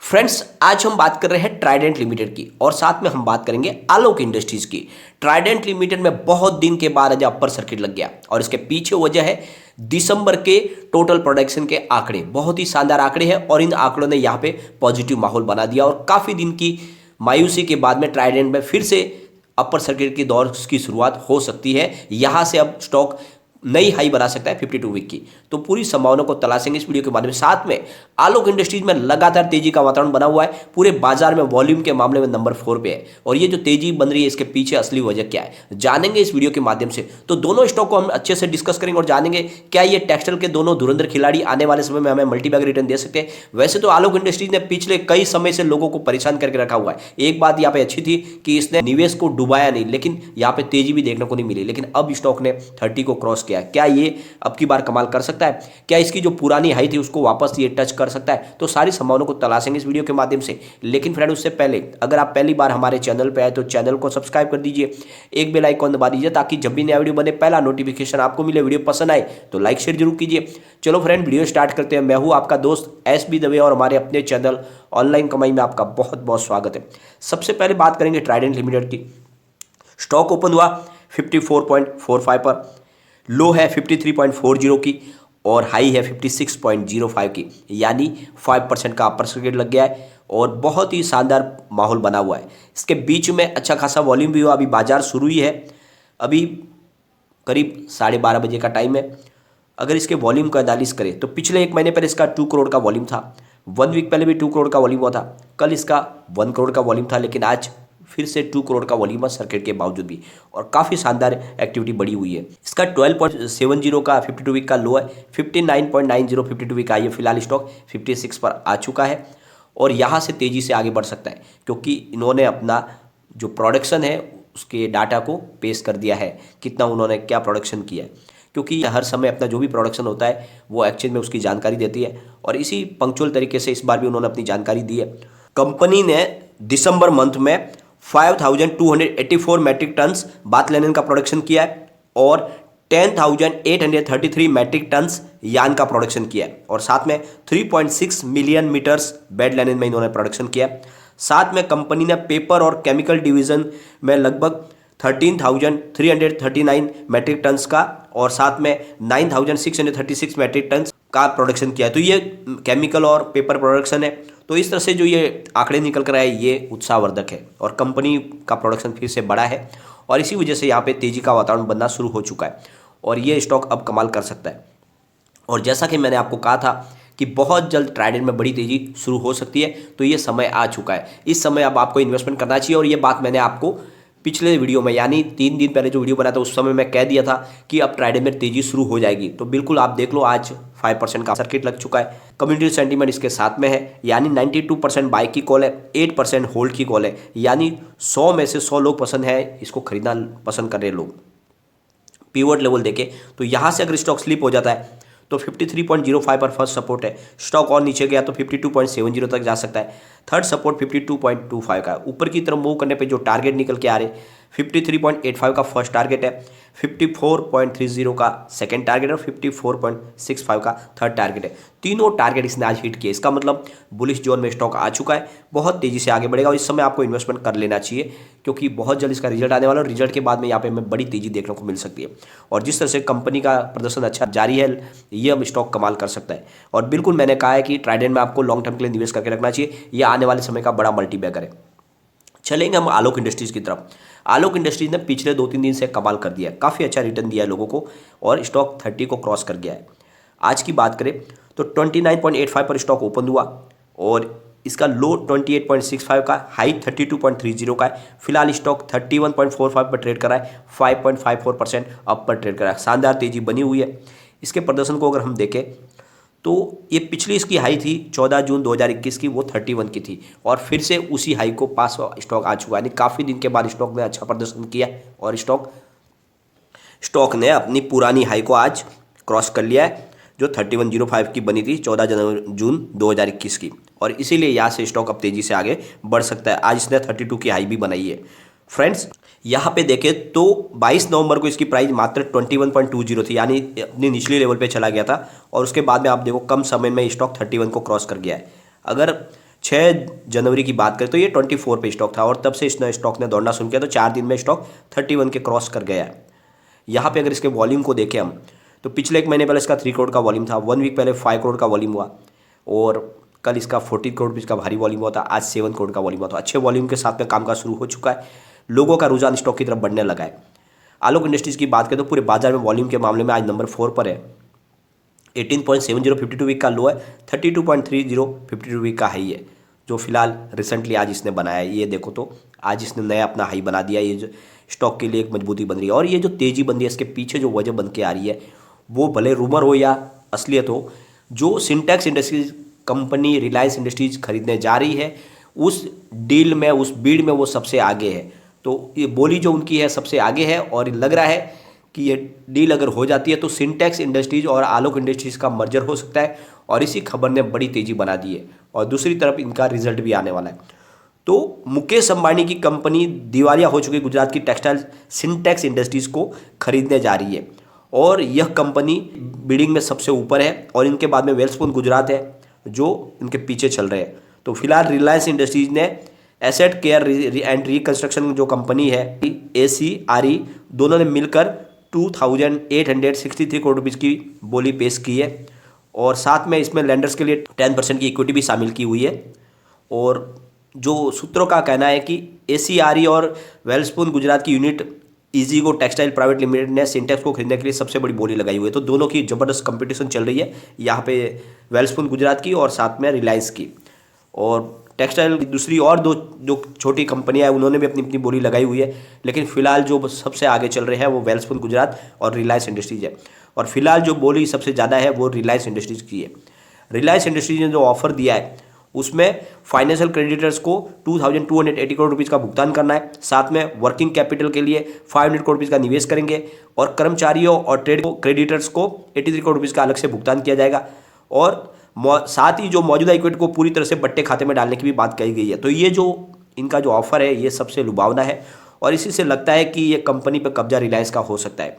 Friends, आज हम बात कर रहे हैं ट्राइडेंट लिमिटेड की और साथ में हम बात करेंगे आलोक इंडस्ट्रीज की। ट्राइडेंट लिमिटेड में बहुत दिन के बाद आज अपर सर्किट लग गया और इसके पीछे वजह है दिसंबर के टोटल प्रोडक्शन के आंकड़े। बहुत ही शानदार आंकड़े हैं और इन आंकड़ों ने यहाँ पे पॉजिटिव माहौल बना दिया और काफ़ी दिन की मायूसी के बाद में ट्राइडेंट में फिर से अपर सर्किट की दौर की शुरुआत हो सकती है। यहाँ से अब स्टॉक नई हाई बना सकता है 52 वीक की। तो पूरी संभावना को तलाशेंगे इस वीडियो के माध्यम से। साथ में आलोक इंडस्ट्रीज में लगातार तेजी का वातावरण बना हुआ है, पूरे बाजार में वॉल्यूम के मामले में नंबर 4 पे है और ये जो तेजी बन रही है इसके पीछे असली वजह क्या है जानेंगे इस वीडियो के माध्यम से। तो दोनों स्टॉक को हम अच्छे से डिस्कस करेंगे और जानेंगे क्या ये टेक्सटाइल के दोनों धुरंधर खिलाड़ी आने वाले समय में हमें मल्टीबैग रिटर्न दे सकते हैं। वैसे तो आलोक इंडस्ट्रीज ने पिछले कई समय से लोगों को परेशान करके रखा हुआ है। एक बात यहाँ पे अच्छी थी कि इसने निवेश को डुबाया नहीं, लेकिन यहाँ पे तेजी भी देखने को नहीं मिली। लेकिन अब स्टॉक ने 30 को क्रॉस किया। क्या ये अब की बार कमाल कर सकता है? क्या इसकी जो पुरानी हाई थी उसको वापस ये टच कर सकता है? तो सारी संभावनाओं को तलाशेंगे इस वीडियो के माध्यम से। लेकिन फ्रेंड, उससे पहले अगर आप पहली बार हमारे चैनल पे आए तो चैनल को सब्सक्राइब कर दीजिए, एक बेल आइकॉन दबा दीजिए ताकि जब भी नया वीडियो बने पहला नोटिफिकेशन आपको मिले। वीडियो पसंद आए तो लाइक शेयर जरूर कीजिए। चलो फ्रेंड, वीडियो स्टार्ट करते हैं। मैं हूं आपका दोस्त SB दवे और हमारे अपने चैनल ऑनलाइन कमाई में आपका बहुत बहुत स्वागत है। सबसे पहले बात करेंगे ट्राइडेंट लिमिटेड की। स्टॉक ओपन हुआ 54.45 पर, लो है 53.40 की और हाई है 56.05 की, यानी 5% का अपर सर्किट लग गया है और बहुत ही शानदार माहौल बना हुआ है। इसके बीच में अच्छा खासा वॉल्यूम भी हुआ। अभी बाजार शुरू ही है, अभी करीब 12:30 बजे का टाइम है। अगर इसके वॉल्यूम का एनालिसिस करें तो पिछले एक महीने पहले इसका 2 करोड़ का वॉल्यूम था, 1 वीक पहले भी 2 करोड़ का वॉल्यूम हुआ था, कल इसका 1 करोड़ का वॉल्यूम था, लेकिन आज फिर से 2 करोड़ का वॉल्यूम है सर्किट के बावजूद भी और काफ़ी शानदार एक्टिविटी बढ़ी हुई है। इसका 12.70 का 52 वीक का लो है, 59.90 52 वीक का ये फिलहाल स्टॉक 56 पर आ चुका है और यहाँ से तेज़ी से आगे बढ़ सकता है क्योंकि इन्होंने अपना जो प्रोडक्शन है उसके डाटा को पेश कर दिया है, कितना उन्होंने क्या प्रोडक्शन किया है। क्योंकि हर समय अपना जो भी प्रोडक्शन होता है वो एक्सचेंज में उसकी जानकारी देती है और इसी पंक्चुअल तरीके से इस बार भी उन्होंने अपनी जानकारी दी है। कंपनी ने दिसंबर मंथ में 5284 मैट्रिक टन्स बाथ लिनेन का प्रोडक्शन किया है और 10,833 मैट्रिक टन्स यार्न का प्रोडक्शन किया है और साथ में 3.6 मिलियन मीटर्स बेड लिनेन में इन्होंने प्रोडक्शन किया है। साथ में कंपनी ने पेपर और केमिकल डिवीजन में लगभग 13,339 मैट्रिक टन्स का और साथ में 9,636 मैट्रिक टन्स का प्रोडक्शन किया है। तो ये केमिकल और पेपर प्रोडक्शन है। तो इस तरह से जो ये आंकड़े निकल कर आए ये उत्साहवर्धक है और कंपनी का प्रोडक्शन फिर से बढ़ा है और इसी वजह से यहाँ पे तेजी का वातावरण बनना शुरू हो चुका है और ये स्टॉक अब कमाल कर सकता है। और जैसा कि मैंने आपको कहा था कि बहुत जल्द ट्राइडेंट में बड़ी तेजी शुरू हो सकती है, तो ये समय आ चुका है। इस समय अब आपको इन्वेस्टमेंट करना चाहिए और ये बात मैंने आपको पिछले वीडियो में यानी 3 दिन पहले जो वीडियो बना था उस समय मैं कह दिया था कि अब ट्राइडेंट में तेजी शुरू हो जाएगी। तो बिल्कुल आप देख लो, आज 5% का सर्किट लग चुका है। कम्युनिटी सेंटीमेंट इसके साथ में है, यानी 92% बाय की कॉल है, 8% होल्ड की कॉल है, यानी 100 में से 100 लोग पसंद है, इसको खरीदना पसंद कर रहे लोग। पिवट लेवल देखे तो यहाँ से अगर स्टॉक स्लिप हो जाता है तो 53.05 पर फर्स्ट सपोर्ट है। स्टॉक और नीचे गया तो 52.70 तक जा सकता है। थर्ड सपोर्ट 52.25 का। ऊपर की तरफ मूव करने पे जो टारगेट निकल के आ रहे 53.85 का फर्स्ट टारगेट है, 54.30 का सेकंड टारगेट और 54.65 का थर्ड टारगेट है। तीनों टारगेट इसने आज हिट किए। इसका मतलब बुलिश जोन में स्टॉक आ चुका है, बहुत तेजी से आगे बढ़ेगा और इस समय आपको इन्वेस्टमेंट कर लेना चाहिए क्योंकि बहुत जल्द इसका रिजल्ट आने वाला है और रिजल्ट के बाद में यहाँ पे हमें बड़ी तेजी देखने को मिल सकती है। और जिस तरह से कंपनी का प्रदर्शन अच्छा जारी है, ये अब स्टॉक कमाल कर सकता है। और बिल्कुल मैंने कहा है कि ट्राइडेंट में आपको लॉन्ग टर्म के लिए निवेश करके रखना चाहिए, यह आने वाले समय का बड़ा मल्टीबैगर है। चलेंगे हम आलोक इंडस्ट्रीज की तरफ। आलोक इंडस्ट्रीज ने पिछले 2-3 दिन से कमाल कर दिया है, काफ़ी अच्छा रिटर्न दिया है लोगों को और स्टॉक 30 को क्रॉस कर गया है। आज की बात करें तो 29.85 पर स्टॉक ओपन हुआ और इसका लो 28.65 का, हाई 32.30 का है। फिलहाल स्टॉक 31.45 पर ट्रेड कर रहा है, 5.54% अप पर ट्रेड कर रहा है। शानदार तेजी बनी हुई है। इसके प्रदर्शन को अगर हम देखें तो ये पिछली इसकी हाई थी 14 जून 2021 की, वो 31 की थी और फिर से उसी हाई को पास स्टॉक आ चुका है। यानी काफ़ी दिन के बाद स्टॉक ने अच्छा प्रदर्शन किया और स्टॉक ने अपनी पुरानी हाई को आज क्रॉस कर लिया है जो 3105 की बनी थी 14 जून 2021 की और इसीलिए यहाँ से स्टॉक अब तेज़ी से आगे बढ़ सकता है। आज इसने 32 की हाई भी बनाई है। फ्रेंड्स, यहाँ पे देखें तो 22 नवंबर को इसकी प्राइस मात्र 21.20 थी, यानी अपनी निचली लेवल पे चला गया था और उसके बाद में आप देखो कम समय में स्टॉक 31 को क्रॉस कर गया है। अगर 6 जनवरी की बात करें तो ये 24 पे स्टॉक था और तब से इस स्टॉक ने दौड़ना शुरू किया तो 4 दिन में स्टॉक 31 के क्रॉस कर गया है। यहाँ पे अगर इसके वॉल्यूम को देखें हम तो पिछले 1 महीने पहले इसका 3 करोड़ का वॉल्यूम था, 1 वीक पहले 5 करोड़ का वॉल्यूम हुआ और कल इसका 40 करोड़ रुपीज़ का भारी वॉल्यूम हुआ था, आज 7 करोड़ का वॉल्यूम हुआ। तो अच्छे वॉल्यूम के साथ में कामकाज शुरू हो चुका है, लोगों का रुझान स्टॉक की तरफ बढ़ने लगा है। आलोक इंडस्ट्रीज़ की बात करें तो पूरे बाजार में वॉल्यूम के मामले में आज नंबर 4 पर है। 18.70 52 वीक का लो है, 32.30 52 वीक का हाई है, जो फिलहाल रिसेंटली आज इसने बनाया है। ये देखो तो आज इसने नया अपना हाई बना दिया। ये जो स्टॉक के लिए एक मजबूती बन रही है और ये जो तेज़ी बन रही है इसके पीछे जो वजह बन के आ रही है वो भले रूमर हो या असलियत हो, जो Sintex industries company Reliance industries खरीदने जा रही है उस डील में, उस बीड में वो सबसे आगे है। तो ये बोली जो उनकी है सबसे आगे है और लग रहा है कि ये डील अगर हो जाती है तो सिंटेक्स इंडस्ट्रीज और आलोक इंडस्ट्रीज का मर्जर हो सकता है और इसी खबर ने बड़ी तेज़ी बना दी है। और दूसरी तरफ इनका रिजल्ट भी आने वाला है। तो मुकेश अंबानी की कंपनी दिवालिया हो चुकी गुजरात की टेक्सटाइल सिंटेक्स इंडस्ट्रीज को खरीदने जा रही है और यह कंपनी बिडिंग में सबसे ऊपर है और इनके बाद में वेल्सपुन गुजरात है जो इनके पीछे चल रहे हैं। तो फिलहाल रिलायंस इंडस्ट्रीज ने एसेट केयर एंड रिकंस्ट्रक्शन जो कंपनी है ACRE दोनों ने मिलकर 2,863 करोड़ रुपीज़ की बोली पेश की है और साथ में इसमें लेंडर्स के लिए 10% की इक्विटी भी शामिल की हुई है। और जो सूत्रों का कहना है कि ACRE और वेल्सपुन गुजरात की यूनिट इजीगो टेक्सटाइल प्राइवेट लिमिटेड ने सिंटेक्स को खरीदने के लिए सबसे बड़ी बोली लगाई हुई है। तो दोनों की ज़बरदस्त कंपटीशन चल रही है यहाँ पे, वेल्सपुन गुजरात की और साथ में रिलायंस की। और टेक्सटाइल दूसरी और दो जो छोटी कंपनियां हैं उन्होंने भी अपनी अपनी बोली लगाई हुई है, लेकिन फिलहाल जो सबसे आगे चल रहे हैं वो वेल्सपुन गुजरात और रिलायंस इंडस्ट्रीज है। और फिलहाल जो बोली सबसे ज़्यादा है वो रिलायंस इंडस्ट्रीज की है। रिलायंस इंडस्ट्रीज ने जो ऑफर दिया है उसमें फाइनेंशियल क्रेडिटर्स को 2,280 करोड़ रुपीज़ का भुगतान करना है, साथ में वर्किंग कैपिटल के लिए 500 करोड़ रुपीज़ का निवेश करेंगे और कर्मचारियों और ट्रेड क्रेडिटर्स को 83 करोड़ रुपीज़ का अलग से भुगतान किया जाएगा और साथ ही जो मौजूदा इक्विटी को पूरी तरह से बट्टे खाते में डालने की भी बात कही गई है। तो ये जो इनका जो ऑफर है ये सबसे लुभावना है और इसी से लगता है कि ये कंपनी पर कब्जा रिलायंस का हो सकता है।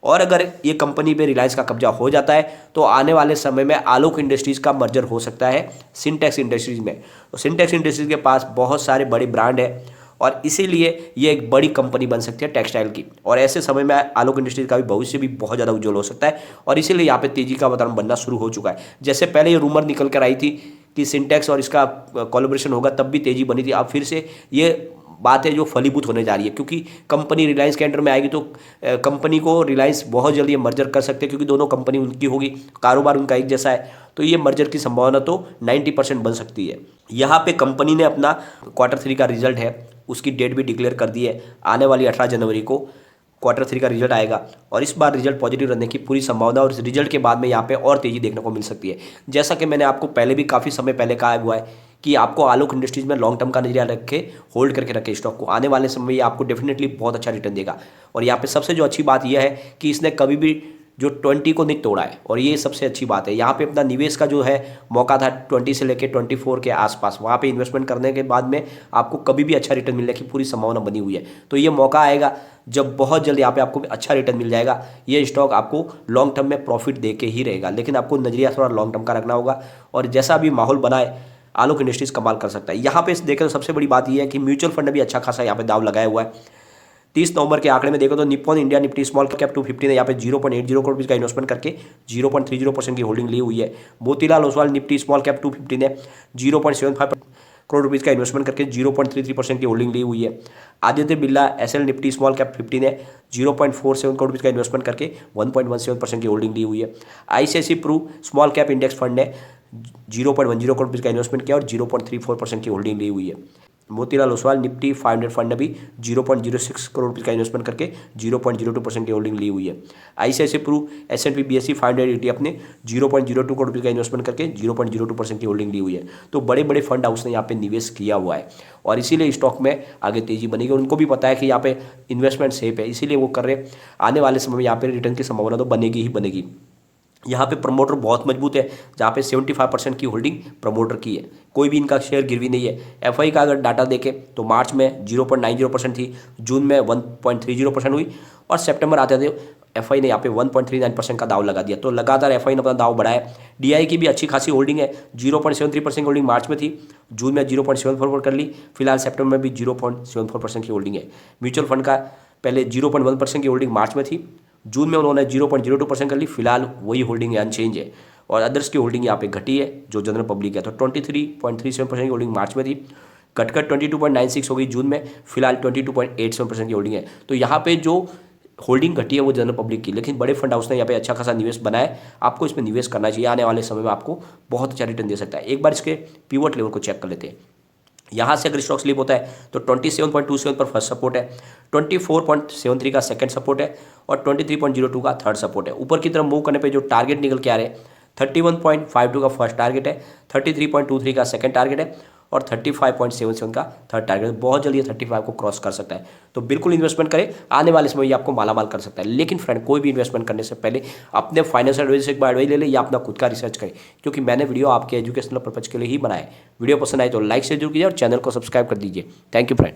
और अगर ये कंपनी पे रिलायंस का कब्जा हो जाता है तो आने वाले समय में आलोक इंडस्ट्रीज का मर्जर हो सकता है सिंटेक्स इंडस्ट्रीज में। तो सिंटेक्स इंडस्ट्रीज के पास बहुत सारे बड़े ब्रांड है और इसीलिए ये एक बड़ी कंपनी बन सकती है टेक्सटाइल की और ऐसे समय में आलोक इंडस्ट्रीज का भी भविष्य भी बहुत ज़्यादा उज्जवल हो सकता है और इसीलिए यहाँ पे तेजी का वातावरण बनना शुरू हो चुका है। जैसे पहले ये रूमर निकल कर आई थी कि सिंटेक्स और इसका कोलैबोरेशन होगा तब भी तेजी बनी थी, अब फिर से ये बात है जो फलीभूत होने जा रही है क्योंकि कंपनी रिलायंस के अंडर में आएगी तो कंपनी को रिलायंस बहुत जल्दी मर्जर कर सकते हैं क्योंकि दोनों कंपनी उनकी होगी, कारोबार उनका एक जैसा है, तो ये मर्जर की संभावना तो 90% बन सकती है। यहाँ पे कंपनी ने अपना Q3 का रिजल्ट है उसकी डेट भी डिक्लेयर कर दी है, आने वाली 18 जनवरी को Q3 का रिजल्ट आएगा और इस बार रिजल्ट पॉजिटिव रहने की पूरी संभावना और इस रिजल्ट के बाद में यहाँ पे और तेज़ी देखने को मिल सकती है। जैसा कि मैंने आपको पहले भी काफ़ी समय पहले कहा हुआ है कि आपको आलोक इंडस्ट्रीज में लॉन्ग टर्म का नजरिया रखे, होल्ड करके रखे स्टॉक को, आने वाले समय में ये आपको डेफिनेटली बहुत अच्छा रिटर्न देगा। और यहाँ पे सबसे जो अच्छी बात यह है कि इसने कभी भी जो 20 को नहीं तोड़ा है और ये सबसे अच्छी बात है। यहाँ पे अपना निवेश का जो है मौका था 20 से लेकर 24 के आसपास, वहाँ पे इन्वेस्टमेंट करने के बाद में आपको कभी भी अच्छा रिटर्न मिलने की पूरी संभावना बनी हुई है। तो ये मौका आएगा जब बहुत जल्द यहाँ पे आपको अच्छा रिटर्न मिल जाएगा। ये स्टॉक आपको लॉन्ग टर्म में प्रॉफिट दे के ही रहेगा, लेकिन आपको नजरिया थोड़ा लॉन्ग टर्म का रखना होगा और जैसा भी माहौल बनाए आलोक इंडस्ट्रीज कमाल कर सकता है। यहाँ पे देखें तो सबसे बड़ी बात यह है कि म्यूचुअल फंड भी अच्छा खासा यहाँ पे दाव लगाया हुआ है। 30 नवंबर के आंकड़े में देखो तो Nippon India Nifty small cap 250 ने यहाँ पे 0.80 करोड़ रुपये का इन्वेस्टमेंट करके 0.30% की होल्डिंग ली हुई है। Motilal Oswal Nifty small cap 250 ने 0.75 करोड़ रुपीज़ का इन्वेस्टमेंट करके 0.33% की होल्डिंग ली हुई है। Aditya Birla SL Nifty small cap 50 ने 0.47 करोड़ रुपीज़ का इन्वेस्टमेंट करके 1.17% की होल्डिंग ली हुई है। ICICI Pru small cap index fund ने 0.10 करोड़ रुपीज़ का इन्वेस्टमेंट किया और 0.34% की होल्डिंग ली हुई है। मोतीलाल ओसवाल निफ्टी 500 फंड ने भी 0.06 करोड़ रुपये का इन्वेस्टमेंट करके 0.02% की होल्डिंग ली हुई है। ICICI Pru S&P BSE 500 ETF ने 0.02 करोड़ रुपये का इन्वेस्टमेंट करके 0.02% की होल्डिंग ली हुई है। तो बड़े बड़े फंड हाउस ने यहाँ पे निवेश किया हुआ है और इसीलिए स्टॉक में आगे तेजी बनेगी। उनको भी पता है कि यहाँ पे इन्वेस्टमेंट सेफ है, इसीलिए वो कर रहे। आने वाले समय में यहाँ पे रिटर्न की संभावना तो बनेगी ही बनेगी। यहाँ पे प्रमोटर बहुत मजबूत है, जहाँ पे 75% की होल्डिंग प्रमोटर की है, कोई भी इनका शेयर गिरवी नहीं है। FI का अगर डाटा देखें तो मार्च में 0.90% थी, जून में 1.30% हुई और सितंबर आते थे FI ने यहाँ पे 1.39% का दाव लगा दिया। तो लगातार FI ने अपना दाव बढ़ाया। DI की भी अच्छी खासी होल्डिंग है, 0.73% होल्डिंग मार्च में थी जून में 0.74 कर ली, फिलहाल सितंबर में भी 0.74% की होल्डिंग है। म्यूचुअल फंड का पहले 0.1% की होल्डिंग मार्च में थी, जून में उन्होंने 0.02% कर ली, फिलहाल वही होल्डिंग अनचेंज है। और अदर्स की होल्डिंग यहाँ पे घटी है जो जनरल पब्लिक है, तो 23.37% की होल्डिंग मार्च में थी, घटकर 22.96 हो गई जून में, फिलहाल 22.87% की होल्डिंग है। तो यहाँ पे जो होल्डिंग घटी है वो जनरल पब्लिक की, लेकिन बड़े फंड हाउस ने यहाँ पे अच्छा खासा निवेश बनाया, आपको इसमें निवेश करना चाहिए, आने वाले समय में आपको बहुत अच्छा रिटर्न दे सकता है। एक बार इसके पिवट लेवल को चेक कर लेते हैं। यहाँ से अगर स्टॉक स्लिप होता है तो 27.27 पर फर्स्ट सपोर्ट है, 24.73 का सेकंड सपोर्ट है और 23.02 का थर्ड सपोर्ट है। ऊपर की तरफ मूव करने पे जो टारगेट निकल के आ रहे हैं, 31.52 का फर्स्ट टारगेट है, 33.23 का सेकंड टारगेट है और 35.77 का थर्ड टारगेट। बहुत जल्दी 35 को क्रॉस कर सकता है, तो बिल्कुल इन्वेस्टमेंट करें, आने वाले समय ये आपको मालामाल कर सकता है। लेकिन फ्रेंड, कोई भी इन्वेस्टमेंट करने से पहले अपने फाइनेंशियल एडवाइजर से एक बार एडवाइस ले लें या अपना खुद का रिसर्च करें, क्योंकि मैंने वीडियो आपके एजुकेशनल पर्पज के लिए ही बनाया है। वीडियो पसंद आए तो लाइक शेयर जरूर कीजिए और चैनल को सब्सक्राइब कर दीजिए। Thank you friend.